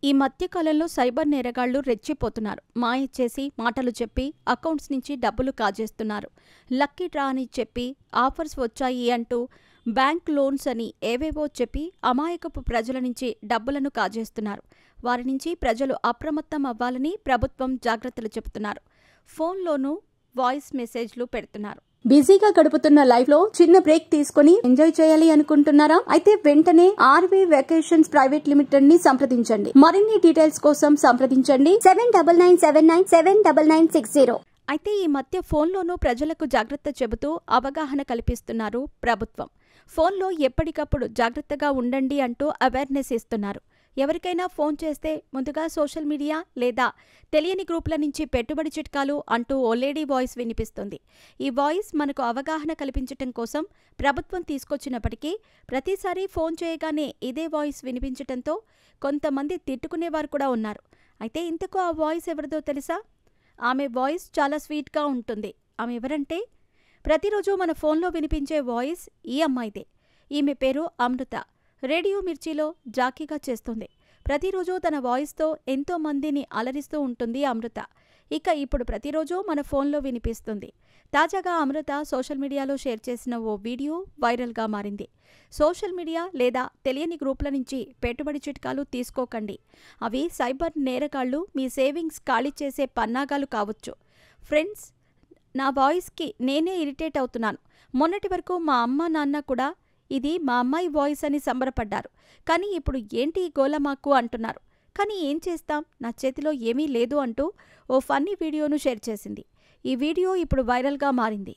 ఈ మధ్య కాలంలో సైబర్ నేరగాళ్లు రెచ్చిపోతున్నారు. మాయ చేసి మాటలు చెప్పి అకౌంట్స్ నుంచి డబ్బులు కాజేస్తున్నారు. లక్కీ డ్రా అని చెప్పి ఆఫర్స్ వచ్చాయి అంటూ బ్యాంక్ లోన్స్ అని ఏవేవో చెప్పి అమాయకపు ప్రజల నుంచి డబ్బులను కాజేస్తున్నారు. వారి నుంచి ప్రజలు అప్రమత్తం అవ్వాలని ప్రభుత్వం జాగ్రత్తలు చెబుతున్నారు. ఫోన్లోనూ వాయిస్ మెసేజ్లు పెడుతున్నారు. బిజీగా గడుపుతున్న లైఫ్ లో చిన్న బ్రేక్ తీసుకుని ఎంజాయ్ చేయాలి అనుకుంటున్నారా? అయితే వెంటనే ఆర్వీ వెకేషన్స్ ప్రైవేట్ లిమిటెడ్ ని సంప్రదించండి. మరిన్ని డీటెయిల్స్ కోసం సంప్రదించండి 7997979960. అయితే ఈ మధ్య ఫోన్లోనూ ప్రజలకు జాగ్రత్త చెబుతూ అవగాహన కల్పిస్తున్నారు ప్రభుత్వం. ఫోన్లో ఎప్పటికప్పుడు జాగ్రత్తగా ఉండండి అంటూ అవేర్నెస్ ఇస్తున్నారు. ఎవరికైనా ఫోన్ చేస్తే ముందుగా సోషల్ మీడియా లేదా తెలియని గ్రూపుల నుంచి పెట్టుబడి చిట్కాలు అంటూ ఓ లేడీ వాయిస్ వినిపిస్తుంది. ఈ వాయిస్ మనకు అవగాహన కల్పించటం కోసం ప్రభుత్వం తీసుకొచ్చినప్పటికీ ప్రతిసారి ఫోన్ చేయగానే ఇదే వాయిస్ వినిపించటంతో కొంతమంది తిట్టుకునేవారు కూడా ఉన్నారు. అయితే ఇంతకు ఆ వాయిస్ ఎవరిదో తెలుసా? ఆమె వాయిస్ చాలా స్వీట్గా ఉంటుంది. ఆమె ఎవరంటే ప్రతిరోజు మన ఫోన్లో వినిపించే వాయిస్ ఈ అమ్మాయిదే. ఈమె పేరు అమృత. రేడియో మిర్చిలో జాకీగా చేస్తుంది. ప్రతిరోజు తన వాయిస్తో ఎంతో మందిని అలరిస్తూ ఉంటుంది అమృత. ఇక ఇప్పుడు ప్రతిరోజు మన ఫోన్లో వినిపిస్తుంది. తాజాగా అమృత సోషల్ మీడియాలో షేర్ చేసిన ఓ వీడియో వైరల్గా మారింది. సోషల్ మీడియా లేదా తెలియని గ్రూపుల నుంచి పెట్టుబడి చిట్కాలు తీసుకోకండి. అవి సైబర్ నేరగాళ్లు మీ సేవింగ్స్ ఖాళీ చేసే పన్నాగాలు కావచ్చు. ఫ్రెండ్స్, నా వాయిస్కి నేనే ఇరిటేట్ అవుతున్నాను. మొన్నటి వరకు మా అమ్మ నాన్న కూడా ఇది మా అమ్మాయి వాయిస్ అని సంబరపడ్డారు. కానీ ఇప్పుడు ఏంటి ఈ గోలమాకు అంటున్నారు. కానీ ఏం చేస్తాం, నా చేతిలో ఏమీ లేదు అంటూ ఓ ఫన్నీ వీడియోను షేర్ చేసింది. ఈ వీడియో ఇప్పుడు వైరల్గా మారింది.